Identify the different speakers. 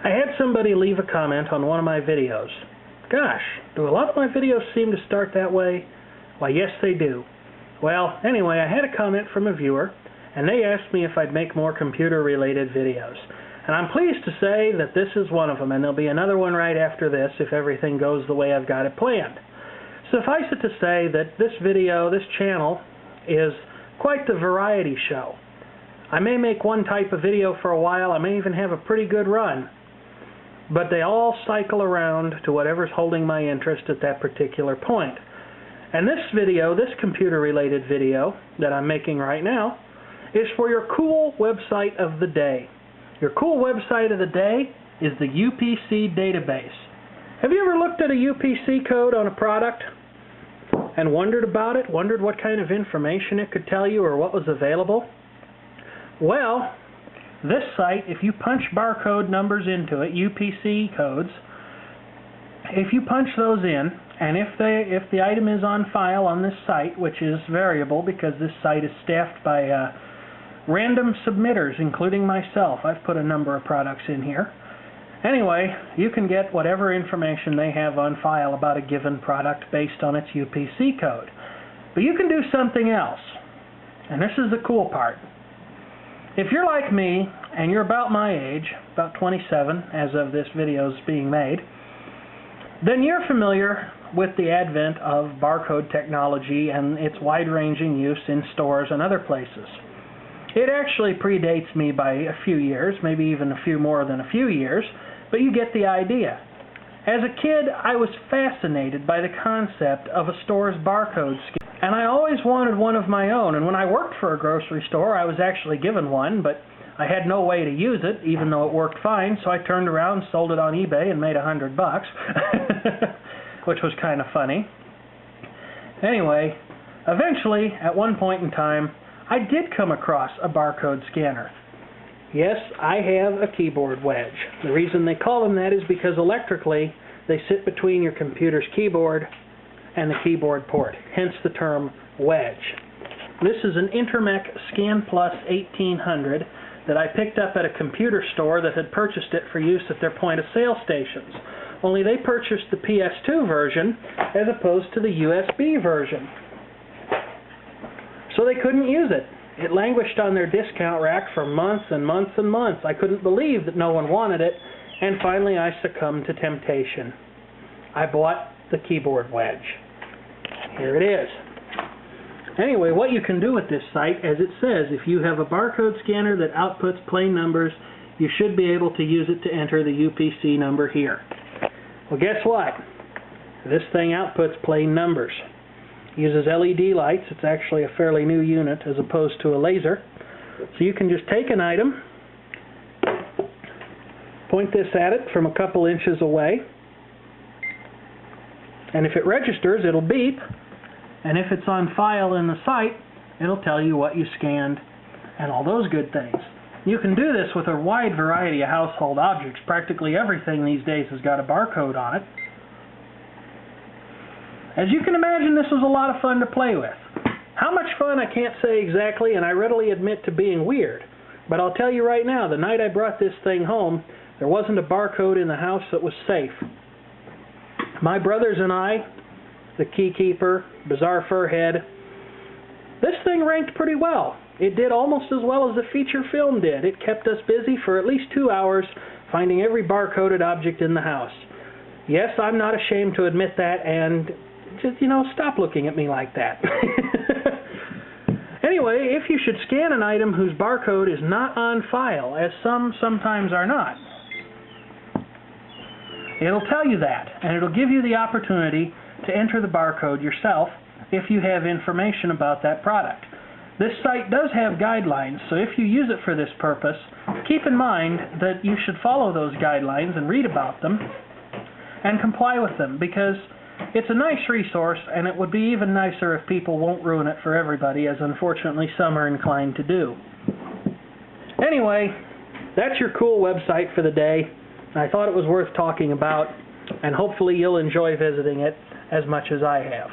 Speaker 1: I had somebody leave a comment on one of my videos. Gosh, do a lot of my videos seem to start that way? Why, yes they do. Well, anyway, I had a comment from a viewer, and they asked me if I'd make more computer-related videos. And I'm pleased to say that this is one of them, and there'll be another one right after this if everything goes the way I've got it planned. Suffice it to say that this video, this channel, is quite the variety show. I may make one type of video for a while, I may even have a pretty good run, but they all cycle around to whatever's holding my interest at that particular point. And this video, this computer-related video that I'm making right now, is for your cool website of the day. Your cool website of the day is the UPC database. Have you ever looked at a UPC code on a product and wondered about it, wondered what kind of information it could tell you or what was available? Well, this site, if you punch barcode numbers into it, UPC codes, if you punch those in, and if the item is on file on this site, which is variable because this site is staffed by random submitters, including myself. I've put a number of products in here. Anyway, you can get whatever information they have on file about a given product based on its UPC code. But you can do something else, and this is the cool part. If you're like me, and you're about my age, about 27 as of this video's being made, then you're familiar with the advent of barcode technology and its wide-ranging use in stores and other places. It actually predates me by a few years, maybe even a few more than a few years, but you get the idea. As a kid, I was fascinated by the concept of a store's barcode scheme, and I always wanted one of my own, and when I worked for a grocery store, I was actually given one, but I had no way to use it, even though it worked fine, so I turned around, sold it on eBay, and made $100, which was kind of funny. Anyway, eventually, at one point in time, I did come across a barcode scanner. Yes, I have a keyboard wedge. The reason they call them that is because electrically they sit between your computer's keyboard and the keyboard port, hence the term wedge. This is an Intermec Scan Plus 1800 that I picked up at a computer store that had purchased it for use at their point-of-sale stations. Only they purchased the PS2 version as opposed to the USB version. So they couldn't use it. It languished on their discount rack for months and months and months. I couldn't believe that no one wanted it, and finally I succumbed to temptation. I bought the keyboard wedge. Here it is. Anyway, what you can do with this site, as it says, if you have a barcode scanner that outputs plain numbers, you should be able to use it to enter the UPC number here. Well, guess what? This thing outputs plain numbers. Uses LED lights. It's actually a fairly new unit as opposed to a laser. So you can just take an item, point this at it from a couple inches away, and if it registers, it'll beep, and if it's on file in the site, it'll tell you what you scanned and all those good things. You can do this with a wide variety of household objects. Practically everything these days has got a barcode on it. As you can imagine, this was a lot of fun to play with. How much fun I can't say exactly, and I readily admit to being weird. But I'll tell you right now, the night I brought this thing home, there wasn't a barcode in the house that was safe. My brothers and I, the Keykeeper, Bizarre Furhead, this thing ranked pretty well. It did almost as well as the feature film did. It kept us busy for at least 2 hours finding every barcoded object in the house. Yes, I'm not ashamed to admit that, and just, stop looking at me like that. Anyway, if you should scan an item whose barcode is not on file, as some sometimes are not, it'll tell you that, and it'll give you the opportunity to enter the barcode yourself if you have information about that product. This site does have guidelines, so if you use it for this purpose, keep in mind that you should follow those guidelines and read about them and comply with them, because it's a nice resource, and it would be even nicer if people won't ruin it for everybody, as unfortunately some are inclined to do. Anyway, that's your cool website for the day. I thought it was worth talking about, and hopefully you'll enjoy visiting it as much as I have.